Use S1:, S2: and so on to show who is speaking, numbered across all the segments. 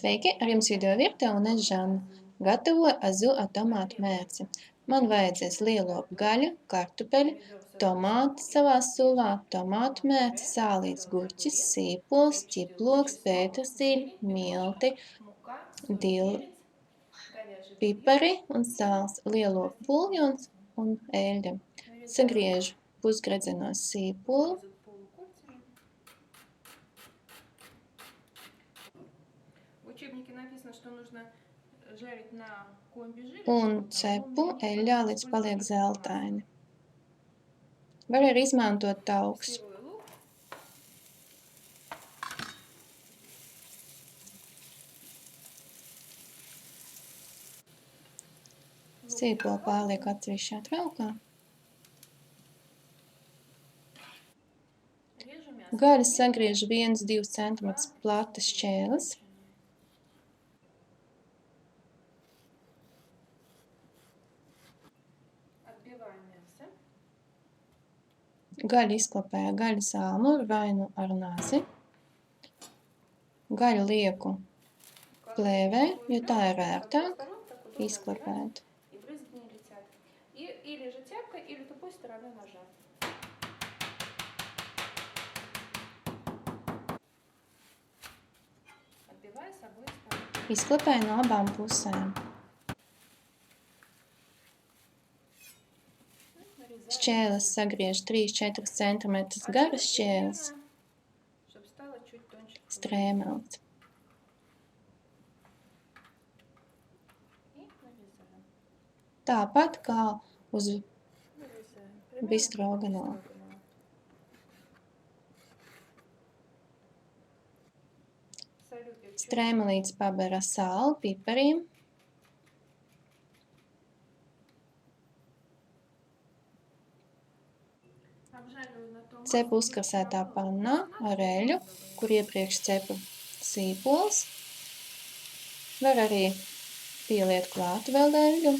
S1: Sveiki, ar jums video virtuve un es Žanna. Gatavoju azu ar tomātu mērci. Man vajadzēs lielopu gaļu, kartupeļu, tomātu savā sulā, tomātu mērci, sālīts gurķis, sīpols, ķiploks, pēterzīļi, milti, pipari un sāls, lielopu buljons un eļļa. Sagriežu pusgredzenos sīpolu. Un cepu eļļā, līdz paliek zeltaini. Var arī izmantot taukus. Sīpolu pārliek atsevišķā traukā. Gaļu sagriežu 1–2 cm platas šķēles. Gaļu izklapēju gaļas āmuru vai nu ar nazi. Gaļu lieku plēvē, jo tā ir ērtāk izklapēt. Izklapēju no abām pusēm. Šķēles sagriež 3–4 cm garas šķēles. Strēmelts. Tāpat kā uz bistroganovu. Strēmelītes paber ar sāli, pipariem. Cepu uzkrasētā pannā ar eļļu, kur iepriekš cepu sīpols. Var arī pieliet klāt vēl eļļu.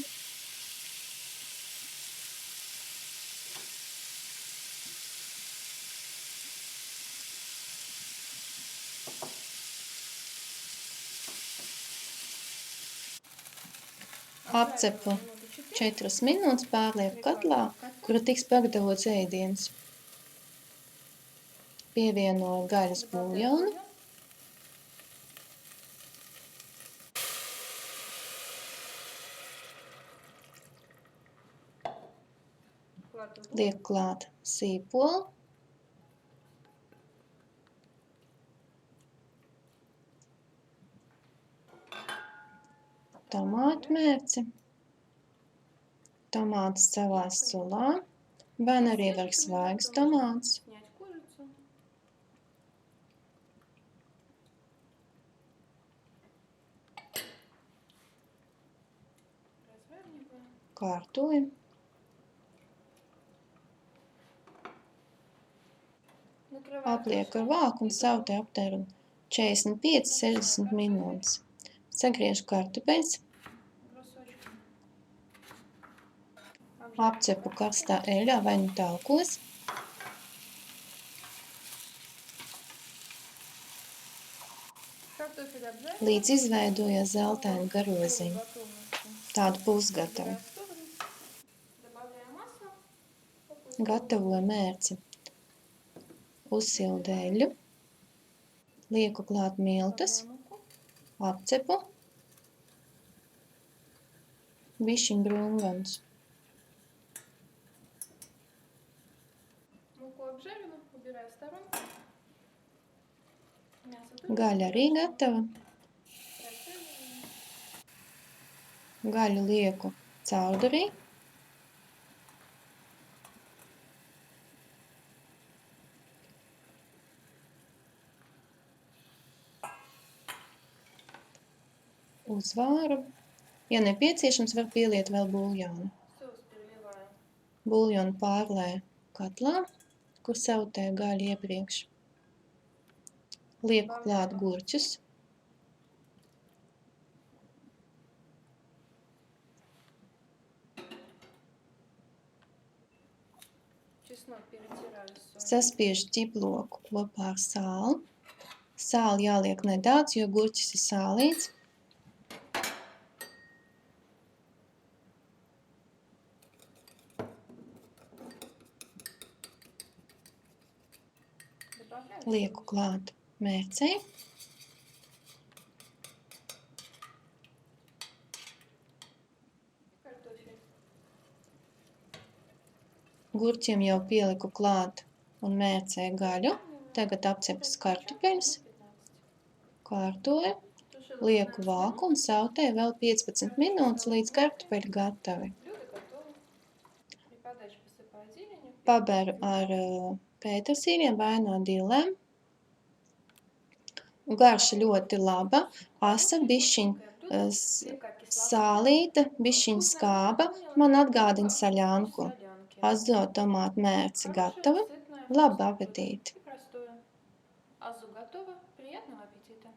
S1: Apcepu 4 minūtes, pārlieku katlā, kura tiks pagatavots ēdiens. Pievienoju gaļas buljonu. Lieku klāt sīpolu. Tomātu mērci. Tomātus savā sulā. Vai arī var svaigus tomātus. Kārtoju. Aplieku ar vāku un sautē aptēru 45–60 minūtes. Sagriežu kartupeļus. Apcepu karstā eļļā vai nu taukos. Līdz izveidojas zeltaini garoziņi. Tādu pusgatavu. Gatavoju mērci. Uzsildu eļļu. Lieku klāt miltus. Apcepu. Bišķiņ brūnganus. Gaļa arī gatava. Gaļu lieku caurdurī. Uzvāru. Ja nepieciešams, var pieliet vēl buljonu. Buljonu pārlēju katlā, kur sautēju gaļu iepriekš. Lieku klāt gurķus. Saspiežu ķiploku kopā ar sāli. Sāli jāliek nedaudz, jo gurķis ir sālīts. Lieku klāt mērcei. Gurķiem jau pieliku klāt un mērcē gaļu. Tagad apceptas kartupeļus, kārtoju, lieku vāku un sautēju vēl 15 minūtes, līdz kartupeļi gatavi. Paberu ar pētersīļiem vai no dillēm. Garša ļoti laba, asa, bišķiņ sālīta, bišķiņ skāba, man atgādina saļanku. Azo tomātu mērce gatava. Labu apetīti!
S2: Азу готово. Приятного аппетита!